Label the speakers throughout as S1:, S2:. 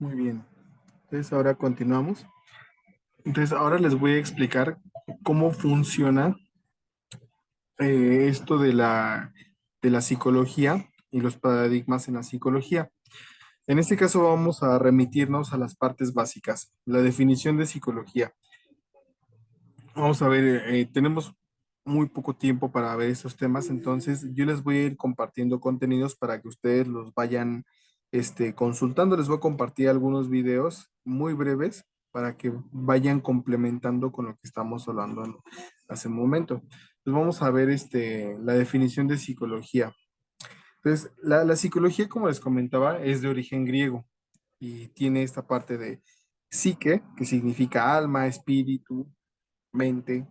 S1: Muy bien. Entonces ahora continuamos. Entonces ahora les voy a explicar cómo funciona esto de la psicología y los paradigmas en la psicología. En este caso vamos a remitirnos a las partes básicas, la definición de psicología. Vamos a ver, tenemos muy poco tiempo para ver estos temas, entonces yo les voy a ir compartiendo contenidos para que ustedes los vayan consultando. Les voy a compartir algunos videos muy breves para que vayan complementando con lo que estamos hablando hace un momento. Entonces vamos a ver la definición de psicología. Entonces, la psicología, como les comentaba, es de origen griego y tiene esta parte de psique, que significa alma, espíritu, mente,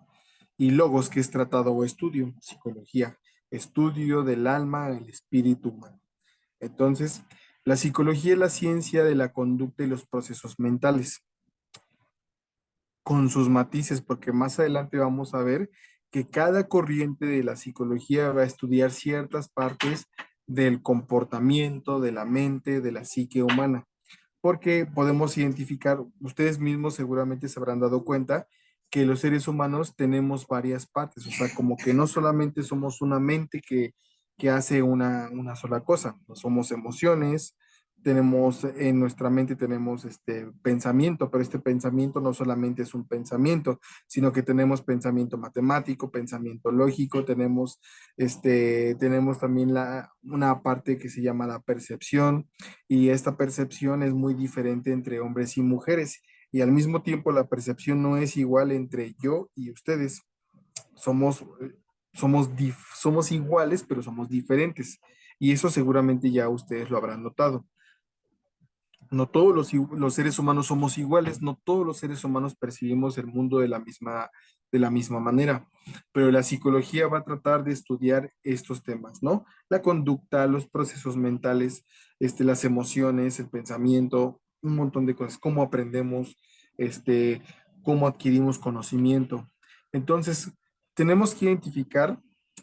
S1: y logos, que es tratado o estudio, psicología, estudio del alma, el espíritu humano. Entonces, la psicología es la ciencia de la conducta y los procesos mentales, con sus matices, porque más adelante vamos a ver que cada corriente de la psicología va a estudiar ciertas partes del comportamiento, de la mente, de la psique humana, porque podemos identificar, ustedes mismos seguramente se habrán dado cuenta que los seres humanos tenemos varias partes, o sea, como que no solamente somos una mente que hace una sola cosa, no somos emociones, tenemos en nuestra mente tenemos este pensamiento, pero este pensamiento no solamente es un pensamiento, sino que tenemos pensamiento matemático, pensamiento lógico, tenemos también una parte que se llama la percepción, y esta percepción es muy diferente entre hombres y mujeres, y al mismo tiempo la percepción no es igual entre yo y ustedes. Somos, somos iguales, pero somos diferentes, y eso seguramente ya ustedes lo habrán notado. No todos los seres humanos somos iguales, no todos los seres humanos percibimos el mundo de la misma manera, pero la psicología va a tratar de estudiar estos temas, ¿no? La conducta, los procesos mentales, las emociones, el pensamiento, un montón de cosas, cómo aprendemos, este, cómo adquirimos conocimiento. Entonces, tenemos que identificar,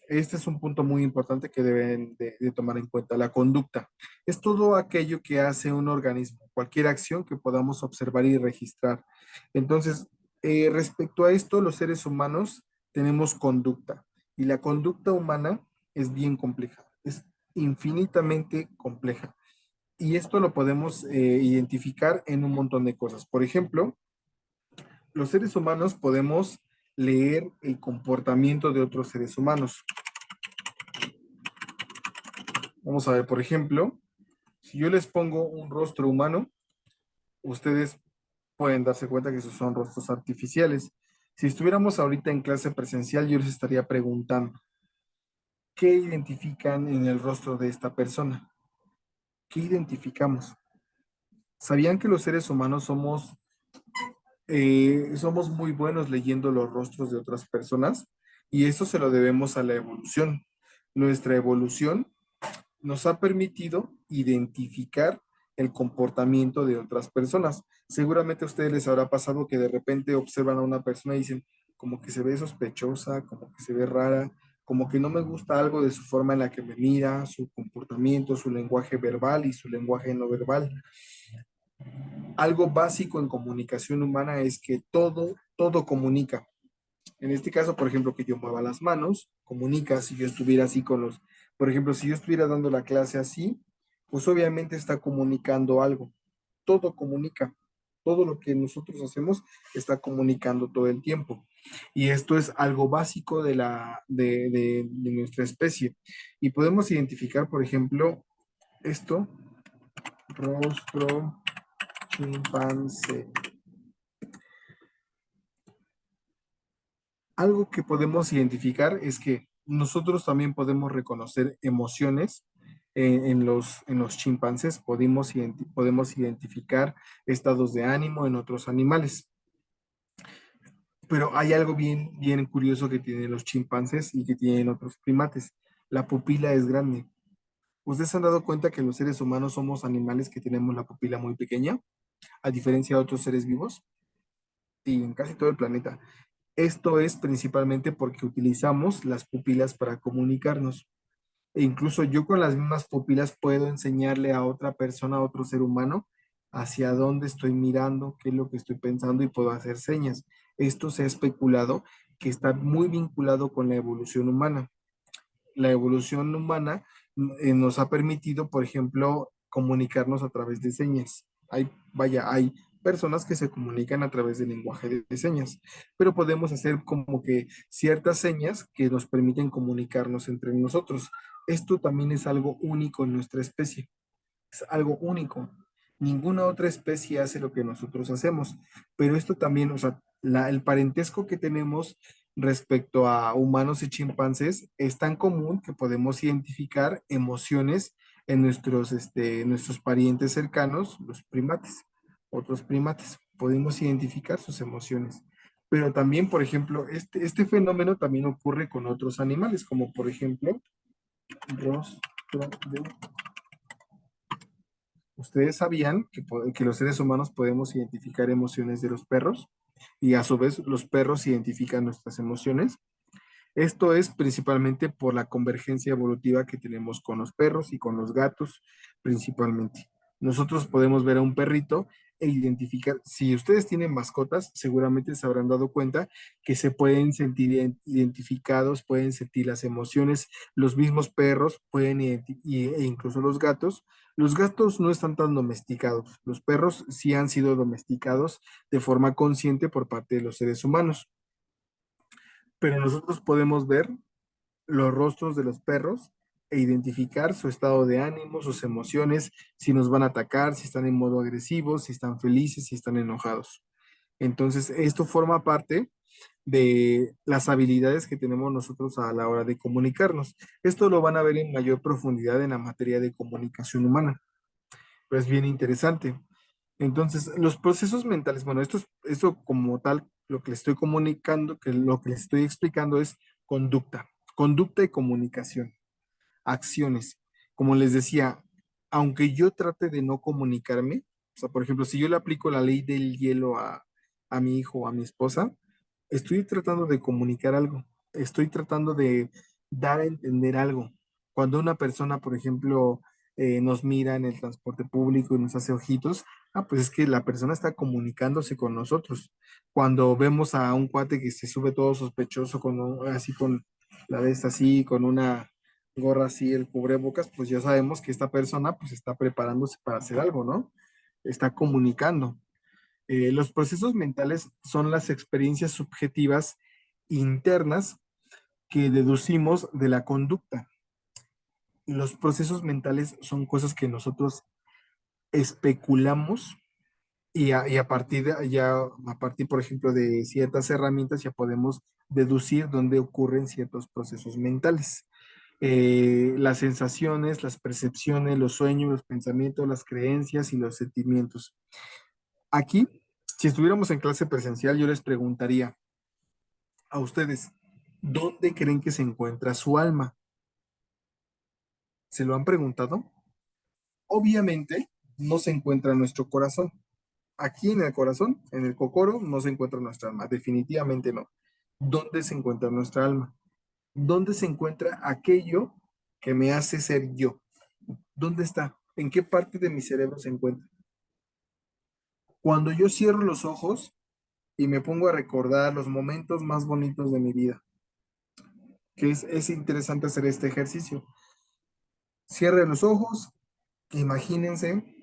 S1: este es un punto muy importante que deben de tomar en cuenta, la conducta. Es todo aquello que hace un organismo, cualquier acción que podamos observar y registrar. Entonces, respecto a esto, los seres humanos tenemos conducta, y la conducta humana es bien compleja, es infinitamente compleja. Y esto lo podemos identificar en un montón de cosas. Por ejemplo, los seres humanos podemos leer el comportamiento de otros seres humanos. Vamos a ver, por ejemplo, si yo les pongo un rostro humano, ustedes pueden darse cuenta que esos son rostros artificiales. Si estuviéramos ahorita en clase presencial, yo les estaría preguntando, ¿qué identifican en el rostro de esta persona? ¿Qué identificamos? ¿Sabían que los seres humanos somos muy buenos leyendo los rostros de otras personas? Y eso se lo debemos a la evolución. Nuestra evolución nos ha permitido identificar el comportamiento de otras personas. Seguramente a ustedes les habrá pasado que de repente observan a una persona y dicen, como que se ve sospechosa, como que se ve rara, como que no me gusta algo de su forma en la que me mira, su comportamiento, su lenguaje verbal y su lenguaje no verbal. Algo básico en comunicación humana es que todo comunica. En este caso, por ejemplo, que yo mueva las manos, comunica. Si yo estuviera así por ejemplo, si yo estuviera dando la clase así, pues obviamente está comunicando algo. Todo comunica. Todo lo que nosotros hacemos está comunicando todo el tiempo. Y esto es algo básico de nuestra especie. Y podemos identificar, por ejemplo, esto, rostro chimpancé. Algo que podemos identificar es que nosotros también podemos reconocer emociones en los chimpancés, podemos identificar estados de ánimo en otros animales. Pero hay algo bien curioso que tienen los chimpancés y que tienen otros primates. La pupila es grande. ¿Ustedes se han dado cuenta que los seres humanos somos animales que tenemos la pupila muy pequeña, a diferencia de otros seres vivos y en casi todo el planeta? Esto es principalmente porque utilizamos las pupilas para comunicarnos. E incluso yo con las mismas pupilas puedo enseñarle a otra persona, a otro ser humano, hacia dónde estoy mirando, qué es lo que estoy pensando y puedo hacer señas. Esto se ha especulado que está muy vinculado con la evolución humana. La evolución humana nos ha permitido, por ejemplo, comunicarnos a través de señas. Hay personas que se comunican a través del lenguaje de señas, pero podemos hacer como que ciertas señas que nos permiten comunicarnos entre nosotros. Esto también es algo único en nuestra especie, es algo único. Ninguna otra especie hace lo que nosotros hacemos, pero esto también, o sea, el parentesco que tenemos respecto a humanos y chimpancés es tan común que podemos identificar emociones en nuestros parientes cercanos, los primates, otros primates. Podemos identificar sus emociones. Pero también, por ejemplo, este fenómeno también ocurre con otros animales, como por ejemplo, rostro de ¿Ustedes sabían que los seres humanos podemos identificar emociones de los perros? Y a su vez los perros identifican nuestras emociones. Esto es principalmente por la convergencia evolutiva que tenemos con los perros y con los gatos, principalmente. Nosotros podemos ver a un perrito e identificar, si ustedes tienen mascotas, seguramente se habrán dado cuenta que se pueden sentir identificados, pueden sentir las emociones, los mismos perros pueden, e incluso los gatos. Los gatos no están tan domesticados, los perros sí han sido domesticados de forma consciente por parte de los seres humanos, pero nosotros podemos ver los rostros de los perros e identificar su estado de ánimo, sus emociones, si nos van a atacar, si están en modo agresivo, si están felices, si están enojados. Entonces, esto forma parte de las habilidades que tenemos nosotros a la hora de comunicarnos. Esto lo van a ver en mayor profundidad en la materia de comunicación humana, pero es bien interesante. Entonces, los procesos mentales, bueno, esto como tal, lo que les estoy comunicando, que lo que les estoy explicando es conducta, conducta y comunicación, acciones. Como les decía, aunque yo trate de no comunicarme, o sea, por ejemplo, si yo le aplico la ley del hielo a mi hijo o a mi esposa, estoy tratando de comunicar algo, estoy tratando de dar a entender algo. Cuando una persona, por ejemplo, nos mira en el transporte público y nos hace ojitos, pues es que la persona está comunicándose con nosotros. Cuando vemos a un cuate que se sube todo sospechoso, así con la vez así, con una gorra así, el cubrebocas, pues ya sabemos que esta persona pues está preparándose para hacer algo, ¿no? Está comunicando. Los procesos mentales son las experiencias subjetivas internas que deducimos de la conducta. Los procesos mentales son cosas que nosotros especulamos y a partir a partir, por ejemplo, de ciertas herramientas ya podemos deducir dónde ocurren ciertos procesos mentales. Las sensaciones, las percepciones, los sueños, los pensamientos, las creencias y los sentimientos. Aquí, si estuviéramos en clase presencial, yo les preguntaría a ustedes, ¿dónde creen que se encuentra su alma? ¿Se lo han preguntado? Obviamente, no se encuentra en nuestro corazón. Aquí en el corazón, en el cocoro, no se encuentra nuestra alma, definitivamente no. ¿Dónde se encuentra nuestra alma? ¿Dónde se encuentra aquello que me hace ser yo? ¿Dónde está? ¿En qué parte de mi cerebro se encuentra? Cuando yo cierro los ojos y me pongo a recordar los momentos más bonitos de mi vida, que es interesante hacer este ejercicio. Cierren los ojos, imagínense,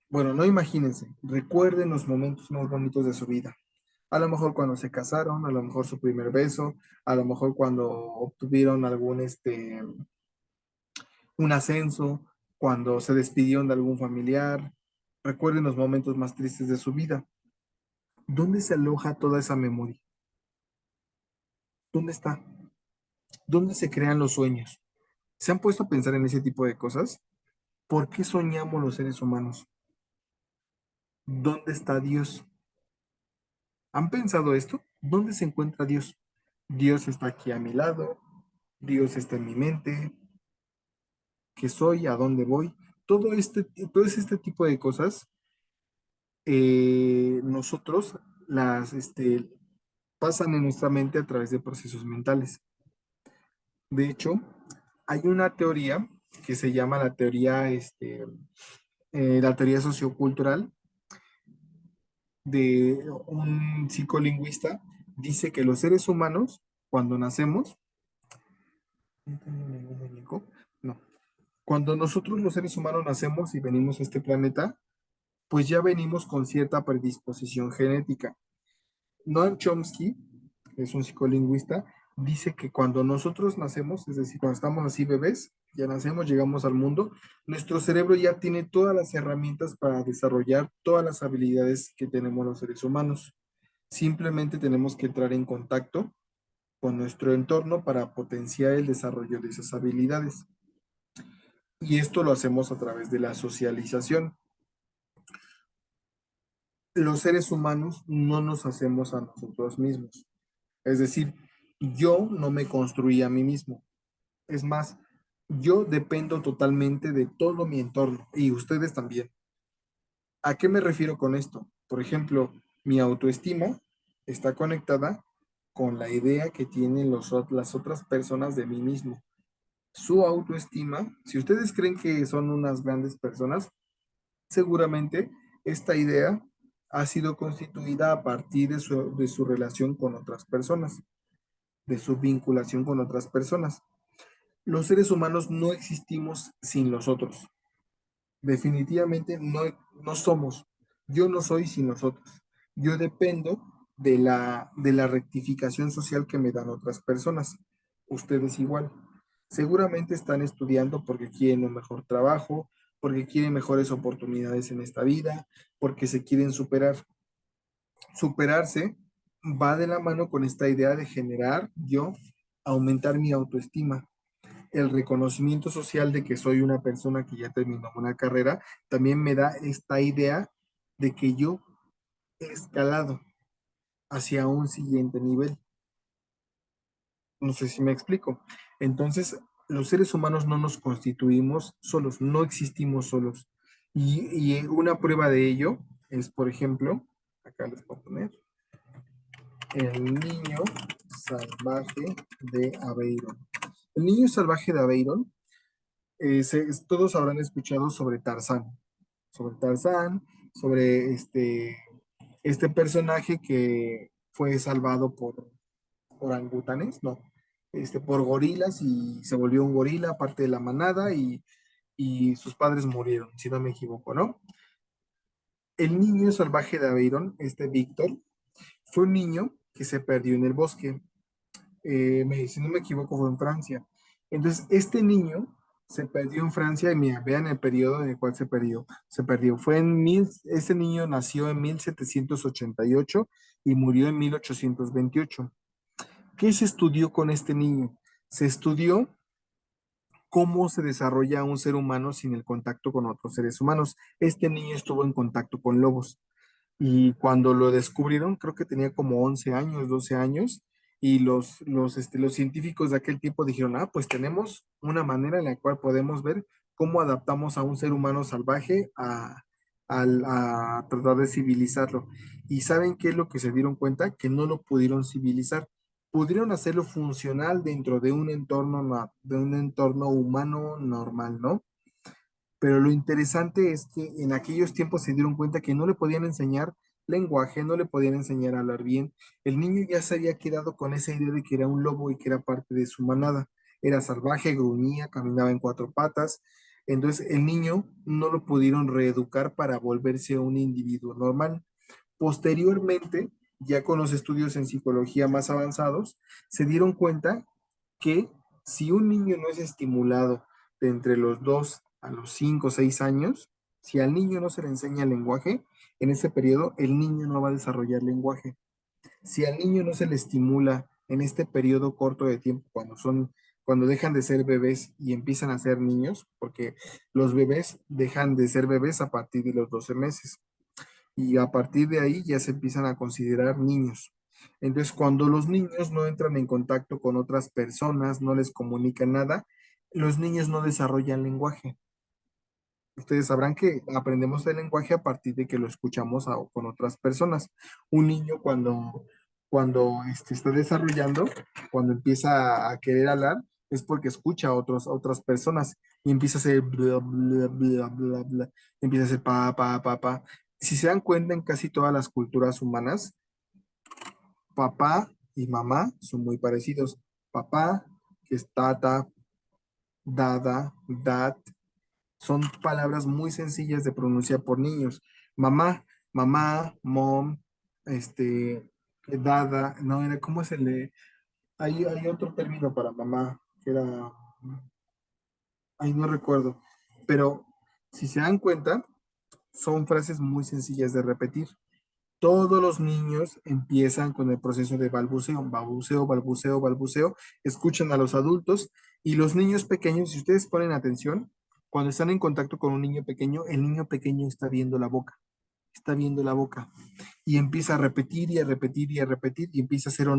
S1: bueno, no imagínense, recuerden los momentos más bonitos de su vida. A lo mejor cuando se casaron, a lo mejor su primer beso, a lo mejor cuando obtuvieron un ascenso, cuando se despidieron de algún familiar. Recuerden los momentos más tristes de su vida. ¿Dónde se aloja toda esa memoria? ¿Dónde está? ¿Dónde se crean los sueños? ¿Se han puesto a pensar en ese tipo de cosas? ¿Por qué soñamos los seres humanos? ¿Dónde está Dios? ¿Han pensado esto? ¿Dónde se encuentra Dios? Dios está aquí a mi lado, Dios está en mi mente, ¿qué soy? ¿A dónde voy? Todo este tipo de cosas, nosotros pasan en nuestra mente a través de procesos mentales. De hecho, hay una teoría que se llama la teoría sociocultural, de un psicolingüista, dice que los seres humanos, cuando nacemos, no tengo ningún muñeco, no. Cuando nosotros los seres humanos nacemos y venimos a este planeta, pues ya venimos con cierta predisposición genética. Noam Chomsky, que es un psicolingüista, dice que cuando nosotros nacemos, es decir, cuando estamos así bebés, ya nacemos, llegamos al mundo, nuestro cerebro ya tiene todas las herramientas para desarrollar todas las habilidades que tenemos los seres humanos. Simplemente tenemos que entrar en contacto con nuestro entorno para potenciar el desarrollo de esas habilidades. Y esto lo hacemos a través de la socialización. Los seres humanos no nos hacemos a nosotros mismos. Es decir, yo no me construí a mí mismo. Es más, yo dependo totalmente de todo mi entorno y ustedes también. ¿A qué me refiero con esto? Por ejemplo, mi autoestima está conectada con la idea que tienen las otras personas de mí mismo. Su autoestima, si ustedes creen que son unas grandes personas, seguramente esta idea ha sido constituida a partir de su relación con otras personas, de su vinculación con otras personas. Los seres humanos no existimos sin los otros. Definitivamente no somos. Yo no soy sin los otros. Yo dependo de la rectificación social que me dan otras personas. Ustedes igual. Seguramente están estudiando porque quieren un mejor trabajo, porque quieren mejores oportunidades en esta vida, porque se quieren superar. Superarse va de la mano con esta idea de generar yo, aumentar mi autoestima. El reconocimiento social de que soy una persona que ya terminó una carrera, también me da esta idea de que yo he escalado hacia un siguiente nivel. No sé si me explico. Entonces, los seres humanos no nos constituimos solos, no existimos solos. Y una prueba de ello es, por ejemplo, acá les voy a poner, el niño salvaje de Aveyron. El niño salvaje de Aveyron, todos habrán escuchado sobre Tarzán, sobre este personaje que fue salvado por orangutanes, no, por gorilas y se volvió un gorila, parte de la manada y sus padres murieron, si no me equivoco, ¿no? El niño salvaje de Aveyron, Víctor, fue un niño que se perdió en el bosque. Si no me equivoco, fue en Francia. Entonces, este niño se perdió en Francia y mira, vean el periodo en el cual se perdió. Se perdió. Ese niño nació en 1788 y murió en 1828. ¿Qué se estudió con este niño? Se estudió cómo se desarrolla un ser humano sin el contacto con otros seres humanos. Este niño estuvo en contacto con lobos. Y cuando lo descubrieron, creo que tenía como 11 años, 12 años, y los científicos de aquel tiempo dijeron, ah, pues tenemos una manera en la cual podemos ver cómo adaptamos a un ser humano salvaje a tratar de civilizarlo. ¿Y saben qué es lo que se dieron cuenta? Que no lo pudieron civilizar. Pudieron hacerlo funcional dentro de un entorno, de un entorno humano normal, ¿no? Pero lo interesante es que en aquellos tiempos se dieron cuenta que no le podían enseñar lenguaje, no le podían enseñar a hablar bien. El niño ya se había quedado con esa idea de que era un lobo y que era parte de su manada. Era salvaje, gruñía, caminaba en cuatro patas. Entonces el niño no lo pudieron reeducar para volverse un individuo normal. Posteriormente, ya con los estudios en psicología más avanzados, se dieron cuenta que si un niño no es estimulado de entre los 2 a los 5 o 6 años, si al niño no se le enseña el lenguaje, en ese periodo el niño no va a desarrollar lenguaje. Si al niño no se le estimula en este periodo corto de tiempo, cuando dejan de ser bebés y empiezan a ser niños, porque los bebés dejan de ser bebés a partir de los 12 meses y a partir de ahí ya se empiezan a considerar niños. Entonces, cuando los niños no entran en contacto con otras personas, no les comunican nada, los niños no desarrollan lenguaje. Ustedes sabrán que aprendemos el lenguaje a partir de que lo escuchamos con otras personas. Un niño cuando está desarrollando, cuando empieza a querer hablar, es porque escucha a otras personas y empieza a hacer bla, bla, bla, bla, bla, empieza a hacer pa, pa, pa, pa. Si se dan cuenta, en casi todas las culturas humanas, papá y mamá son muy parecidos. Papá, que es tata, dada, dad, son palabras muy sencillas de pronunciar por niños. Mamá, mamá, mom, dada, no, era, ¿cómo se le? Hay otro término para mamá, que era, ay, no recuerdo, pero si se dan cuenta, son frases muy sencillas de repetir. Todos los niños empiezan con el proceso de balbuceo, balbuceo, balbuceo, balbuceo, escuchan a los adultos y los niños pequeños, si ustedes ponen atención, cuando están en contacto con un niño pequeño, el niño pequeño está viendo la boca y empieza a repetir y a repetir y a repetir y empieza a hacer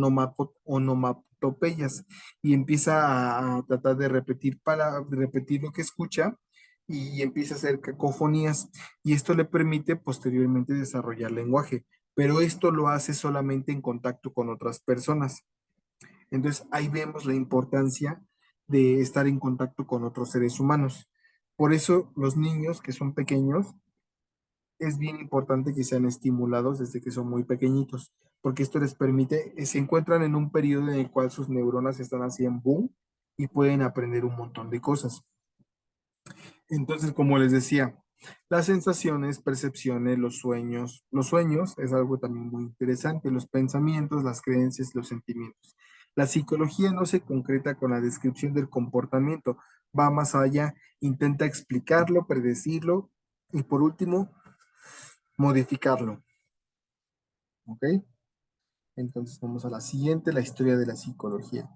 S1: onomatopeyas y empieza a tratar de repetir para repetir lo que escucha y empieza a hacer cacofonías y esto le permite posteriormente desarrollar lenguaje, pero esto lo hace solamente en contacto con otras personas. Entonces ahí vemos la importancia de estar en contacto con otros seres humanos. Por eso los niños que son pequeños es bien importante que sean estimulados desde que son muy pequeñitos, porque esto les permite, se encuentran en un periodo en el cual sus neuronas están así en boom y pueden aprender un montón de cosas. Entonces, como les decía, las sensaciones, percepciones, los sueños es algo también muy interesante, los pensamientos, las creencias, los sentimientos. La psicología no se concreta con la descripción del comportamiento, va más allá, intenta explicarlo, predecirlo y por último, modificarlo. ¿Ok? Entonces vamos a la siguiente, la historia de la psicología.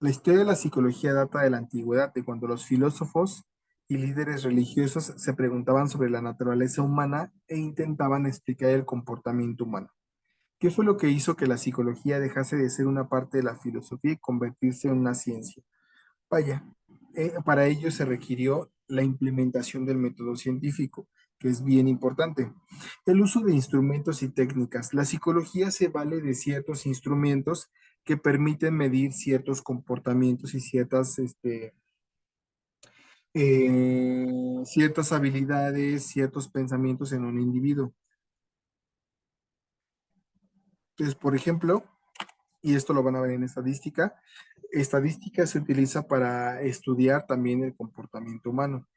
S1: La historia de la psicología data de la antigüedad, de cuando los filósofos y líderes religiosos se preguntaban sobre la naturaleza humana e intentaban explicar el comportamiento humano. ¿Qué fue lo que hizo que la psicología dejase de ser una parte de la filosofía y convertirse en una ciencia? Vaya, para ello se requirió la implementación del método científico, que es bien importante. El uso de instrumentos y técnicas. La psicología se vale de ciertos instrumentos que permiten medir ciertos comportamientos y ciertas habilidades, ciertos pensamientos en un individuo. Entonces, por ejemplo, y esto lo van a ver en estadística se utiliza para estudiar también el comportamiento humano.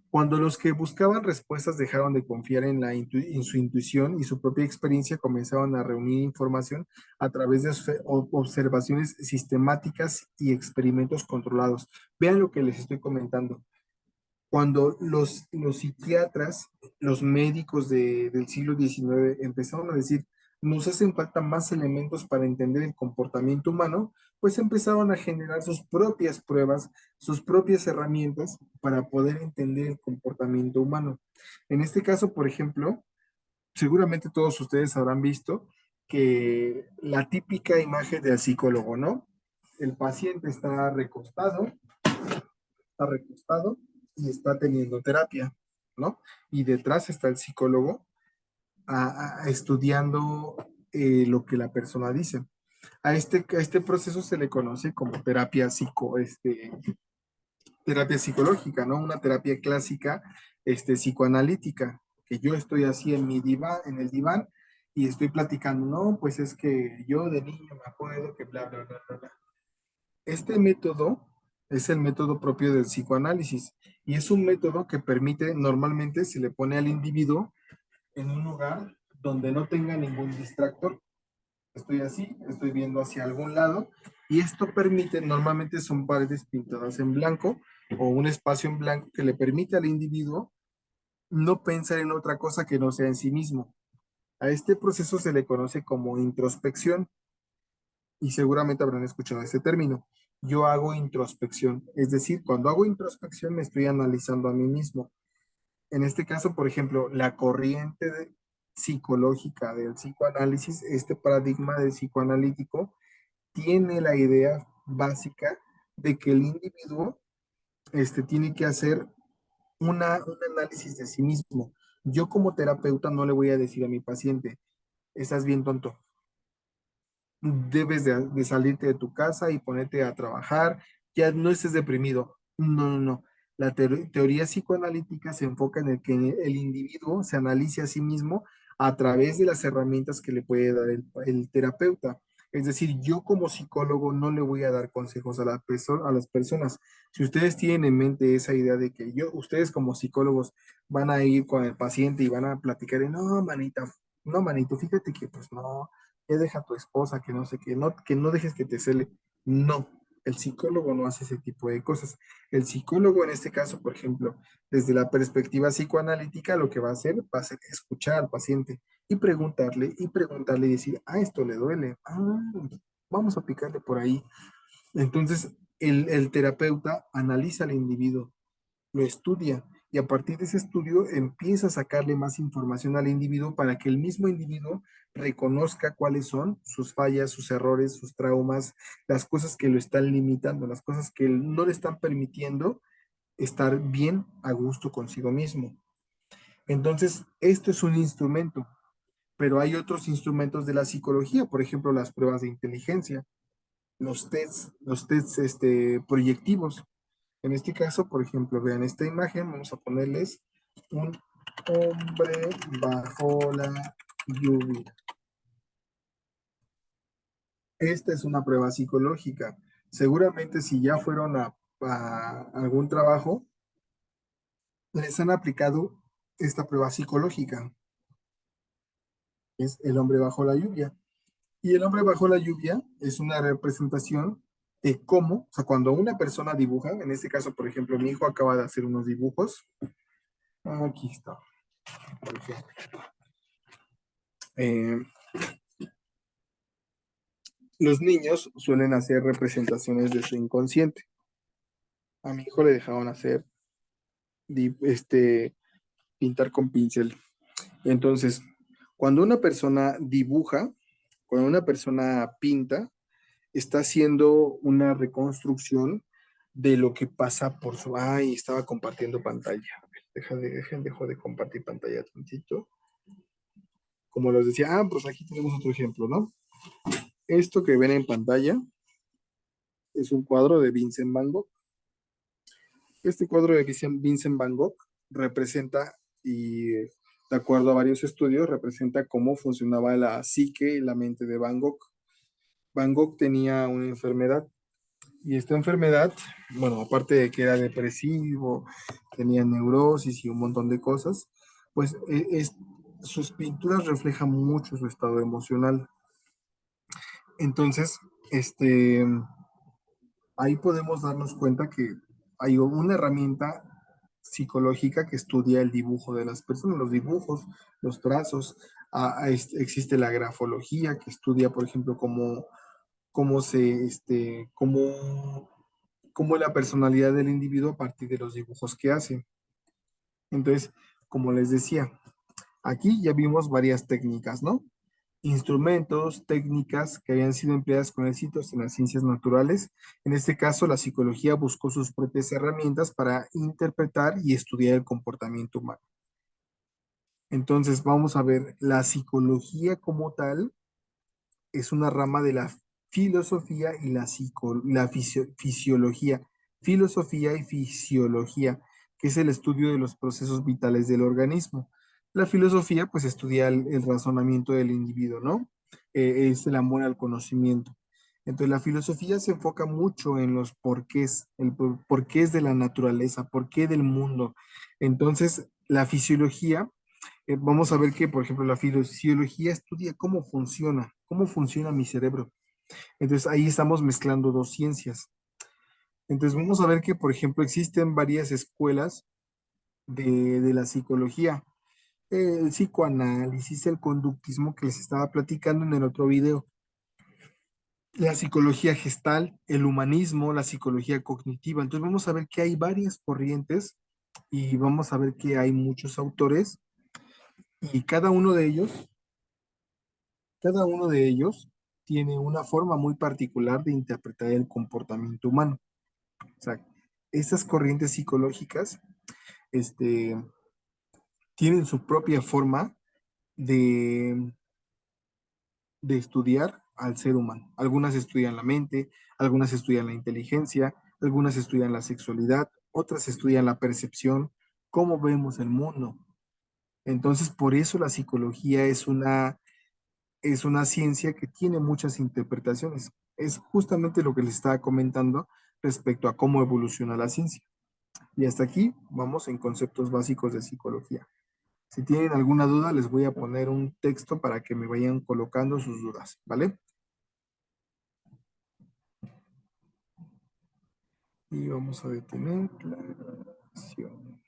S1: Cuando los que buscaban respuestas dejaron de confiar en su intuición y su propia experiencia, comenzaron a reunir información a través de observaciones sistemáticas y experimentos controlados. Vean lo que les estoy comentando. Cuando los psiquiatras, los médicos del siglo XIX empezaron a decir, nos hacen falta más elementos para entender el comportamiento humano, pues empezaron a generar sus propias pruebas, sus propias herramientas para poder entender el comportamiento humano. En este caso, por ejemplo, seguramente todos ustedes habrán visto que la típica imagen del psicólogo, ¿no? El paciente está recostado y está teniendo terapia, ¿no? Y detrás está el psicólogo estudiando lo que la persona dice. A este proceso se le conoce como terapia psicológica, ¿no? Una terapia clásica, psicoanalítica, que yo estoy así en mi diván, en el diván, y estoy platicando, no, pues es que yo de niño me acuerdo que bla, bla, bla, bla, bla. Este método es el método propio del psicoanálisis y es un método que permite, normalmente se le pone al individuo en un lugar donde no tenga ningún distractor. Estoy así, estoy viendo hacia algún lado y esto permite, normalmente son paredes pintadas en blanco o un espacio en blanco que le permite al individuo no pensar en otra cosa que no sea en sí mismo. A este proceso se le conoce como introspección y seguramente habrán escuchado este término. Yo hago introspección, es decir, cuando hago introspección me estoy analizando a mí mismo. En este caso, por ejemplo, la psicológica del psicoanálisis, este paradigma del psicoanalítico, tiene la idea básica de que el individuo tiene que hacer un análisis de sí mismo. Yo como terapeuta no le voy a decir a mi paciente, estás bien tonto, debes de salirte de tu casa y ponerte a trabajar, ya no estés deprimido. No, no, no. La teoría psicoanalítica se enfoca en el que el individuo se analice a sí mismo a través de las herramientas que le puede dar el terapeuta. Es decir, yo como psicólogo no le voy a dar consejos a, a las personas. Si ustedes tienen en mente esa idea de que ustedes como psicólogos van a ir con el paciente y van a platicar, no, manita, no, manito, fíjate que pues no, ya deja a tu esposa, que no sé qué, no, que no dejes que te cele. No, el psicólogo no hace ese tipo de cosas. El psicólogo en este caso, por ejemplo, desde la perspectiva psicoanalítica, lo que va a ser escuchar al paciente y preguntarle y decir, esto le duele, vamos a picarle por ahí. Entonces, el terapeuta analiza al individuo, lo estudia y a partir de ese estudio empieza a sacarle más información al individuo para que el mismo individuo reconozca cuáles son sus fallas, sus errores, sus traumas, las cosas que lo están limitando, las cosas que no le están permitiendo estar bien a gusto consigo mismo. Entonces, esto es un instrumento, pero hay otros instrumentos de la psicología, por ejemplo, las pruebas de inteligencia, los tests proyectivos. En este caso, por ejemplo, vean esta imagen, vamos a ponerles un hombre bajo la lluvia. Esta es una prueba psicológica. Seguramente si ya fueron a algún trabajo, les han aplicado esta prueba psicológica, que es el hombre bajo la lluvia. Y el hombre bajo la lluvia es una representación de cómo, o sea, cuando una persona dibuja, en este caso, por ejemplo, mi hijo acaba de hacer unos dibujos. Aquí está, por ejemplo. Eh, los niños suelen hacer representaciones de su inconsciente. A mi hijo le dejaban hacer, pintar con pincel. Entonces, cuando una persona dibuja, cuando una persona pinta, está haciendo una reconstrucción de lo que pasa por su... Ay, estaba compartiendo pantalla. Dejo de compartir pantalla tantito. Como les decía, pues aquí tenemos otro ejemplo, ¿no? Esto que ven en pantalla es un cuadro de Vincent Van Gogh. Este cuadro de Vincent Van Gogh representa, y de acuerdo a varios estudios, representa cómo funcionaba la psique y la mente de Van Gogh. Van Gogh tenía una enfermedad. Y esta enfermedad, bueno, aparte de que era depresivo, tenía neurosis y un montón de cosas, pues sus pinturas reflejan mucho su estado emocional. Entonces, ahí podemos darnos cuenta que hay una herramienta psicológica que estudia el dibujo de las personas, los dibujos, los trazos. Existe la grafología que estudia, por ejemplo, cómo se, cómo la personalidad del individuo a partir de los dibujos que hace. Entonces, como les decía, aquí ya vimos varias técnicas, ¿no? Instrumentos, técnicas que habían sido empleadas con éxitos en las ciencias naturales. En este caso, la psicología buscó sus propias herramientas para interpretar y estudiar el comportamiento humano. Entonces, vamos a ver, la psicología como tal es una rama de la filosofía y fisiología. Filosofía y fisiología, que es el estudio de los procesos vitales del organismo. La filosofía, pues, estudia el razonamiento del individuo, ¿no? Es el amor al conocimiento. Entonces, la filosofía se enfoca mucho en los porqués, porqués de la naturaleza, porqué del mundo. Entonces, la fisiología vamos a ver que, por ejemplo, la fisiología estudia cómo funciona mi cerebro. Entonces ahí estamos mezclando dos ciencias. Entonces vamos a ver que, por ejemplo, existen varias escuelas de la psicología. El psicoanálisis, el conductismo que les estaba platicando en el otro video. La psicología gestal, el humanismo, la psicología cognitiva. Entonces vamos a ver que hay varias corrientes y vamos a ver que hay muchos autores y cada uno de ellos tiene una forma muy particular de interpretar el comportamiento humano. O sea, esas corrientes psicológicas este, tienen su propia forma de, de estudiar al ser humano. Algunas estudian la mente, algunas estudian la inteligencia, algunas estudian la sexualidad, otras estudian la percepción, cómo vemos el mundo. Entonces, por eso la psicología es una ciencia que tiene muchas interpretaciones. Es justamente lo que les estaba comentando respecto a cómo evoluciona la ciencia. Y hasta aquí vamos en conceptos básicos de psicología. Si tienen alguna duda, les voy a poner un texto para que me vayan colocando sus dudas, ¿vale? Y vamos a detener la grabación.